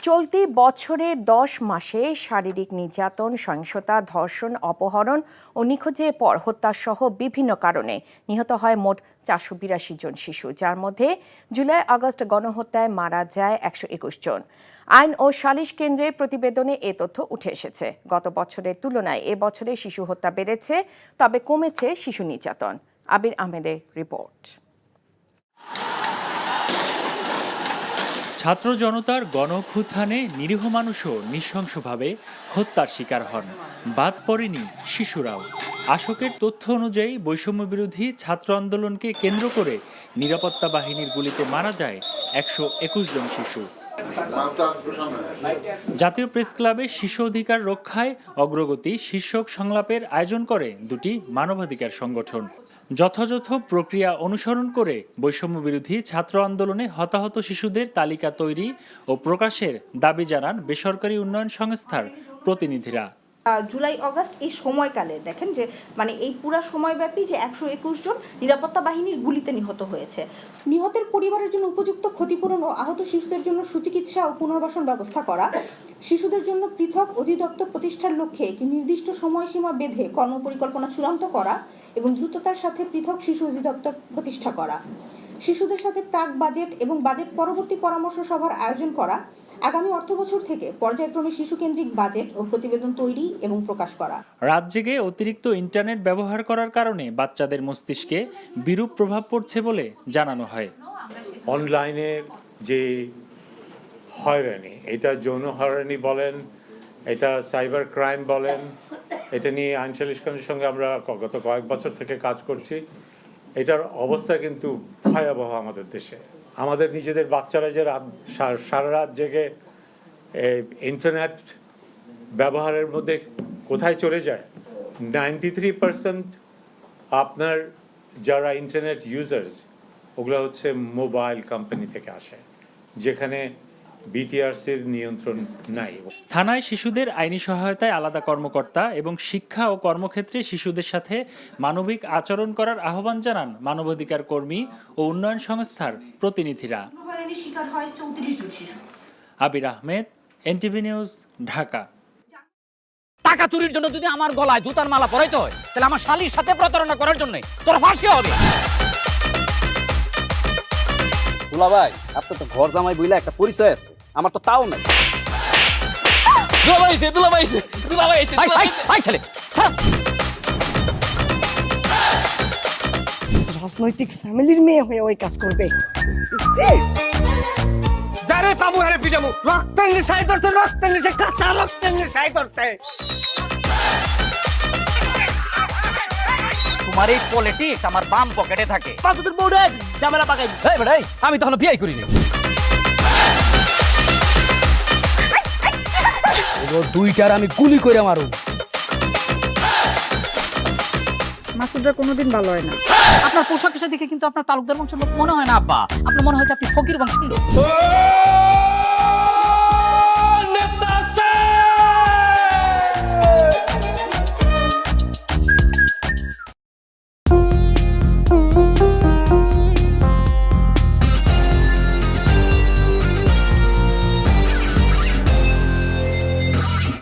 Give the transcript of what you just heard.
চলতি বছরে ১০ মাসে শারীরিক নির্যাতন, সহিংসতা, ধর্ষণ, অপহরণ ও নিখোঁজের পর হত্যাসহ বিভিন্ন কারণে নিহত হয় মোট ৪৮২ জন শিশু, যার মধ্যে জুলাই-আগস্ট গণহত্যায় মারা যায় ১২১ জন। আইন ও সালিশ কেন্দ্রের প্রতিবেদনে এ তথ্য উঠে এসেছে। গত বছরের তুলনায় এ বছরে শিশু হত্যা বেড়েছে, তবে কমেছে শিশু নির্যাতন। আবির আহমেদের রিপোর্ট। ছাত্র জনতার গণ-অভ্যুত্থানে নিরীহ মানুষও নৃশংসভাবে হত্যার শিকার হন, বাদ পড়েনি শিশুরাও। আশোকের তথ্য অনুযায়ী বৈষম্যবিরোধী ছাত্র আন্দোলনকে কেন্দ্র করে নিরাপত্তা বাহিনীর গুলিতে মারা যায় ১২১ জন শিশু। জাতীয় প্রেস ক্লাবে শিশু অধিকার রক্ষায় অগ্রগতি শীর্ষক সংলাপের আয়োজন করে দুটি মানবাধিকার সংগঠন। যথাযথ প্রক্রিয়া অনুসরণ করে বৈষম্যবিরোধী ছাত্র আন্দোলনে হতাহত শিশুদের তালিকা তৈরি ও প্রকাশের দাবি জানান বেসরকারি উন্নয়ন সংস্থার প্রতিনিধিরা। জুলাই-আগস্ট এই সময়কালে দেখেন যে এই পুরো সময়ব্যাপী যে ১২১ জন নিরাপত্তা বাহিনীর গুলিতে নিহত হয়েছে। নিহতের পরিবারের জন্য উপযুক্ত ক্ষতিপূরণ ও আহত শিশুদের জন্য সুচিকিৎসা ও পুনর্বাসন ব্যবস্থা করা, শিশুদের জন্য পৃথক অধিদপ্তর প্রতিষ্ঠার লক্ষ্যে একটি নির্দিষ্ট সময়সীমা বেঁধে কর্মপরিকল্পনা চূড়ান্ত করা এবং দ্রুততার সাথে পৃথক শিশু অধিদপ্তর প্রতিষ্ঠা করা, শিশুদের সাথে প্রাক বাজেট এবং বাজেট পরবর্তী পরামর্শ সভার আয়োজন করা, আগামী অর্থবছর থেকে পর্যায়ক্রমে শিশুকেন্দ্রিক বাজেট ও প্রতিবেদন তৈরি এবং প্রকাশ করা। রাত জেগে অতিরিক্ত ইন্টারনেট ব্যবহার করার কারণে বাচ্চাদের মস্তিষ্কে বিরূপ প্রভাব পড়ছে বলে জানানো হয়। অনলাইনে যে হয়রানি, এটা যৌন হয়রানি বলেন, এটা সাইবার ক্রাইম বলেন, এটা নিয়ে আইন সালিশ কেন্দ্রের সঙ্গে আমরা গত কয়েক বছর থেকে কাজ করছি। এটার অবস্থা কিন্তু ভয়াবহ আমাদের দেশে। আমাদের নিজেদের বাচ্চারা যে সারা রাত জেগে ইন্টারনেট ব্যবহারের মধ্যে কোথায় চলে যায়। 93% আপনার যারা ইন্টারনেট ইউজার্স ওগুলো হচ্ছে মোবাইল কোম্পানি থেকে আসে, যেখানে বিটিআরসির নিয়ন্ত্রণ নাই। থানায় শিশুদের আইনি সহায়তায় আলাদা কর্মকর্তা এবং শিক্ষা ও কর্মক্ষেত্রে শিশুদের সাথে মানবিক আচরণ করার আহ্বান জানান মানবাধিকার কর্মী ও উন্নয়ন সংস্থার প্রতিনিধিরা। আবির আহমেদ, এনটিভি নিউজ, ঢাকা। টাকা চুরির জন্য যদি আমার গলায় জুতার মালা পরাইতে হয়, তাহলে আমার শালীর সাথে প্রতারণা করার জন্য তোর ফাঁসি হবে। দুলা ভাই, আপনার তো ঘর জামাই বইলা একটা পরিচয় আছে, আমার তো তাও নাই। রাজনৈতিক ফ্যামিলির মেয়ে হয়ে ওই কাজ করবে। যারে পামু হারে পিটামু, রক্তের নেশায় ধরতে, রক্তের নেশায়, কাঁচা রক্তের নেশায় ধরতে। তোমার এই পলিটিক্স আমার বাম পকেটে থাকে। পাঁচদের বউরে ঝামেলা পাকাই। এই বেটাই, আমি তখন বিয়ে করিনি। দুইটার আমি গুলি করে মারু। মাসুদরা কোনোদিন ভালো হয় না। আপনার পোশাক আশাক দেখে কিন্তু আপনার তালুকদার বংশের লোক মনে হয় না আব্বা, আপনার মনে হয় যে আপনি ফকির বংশের লোক।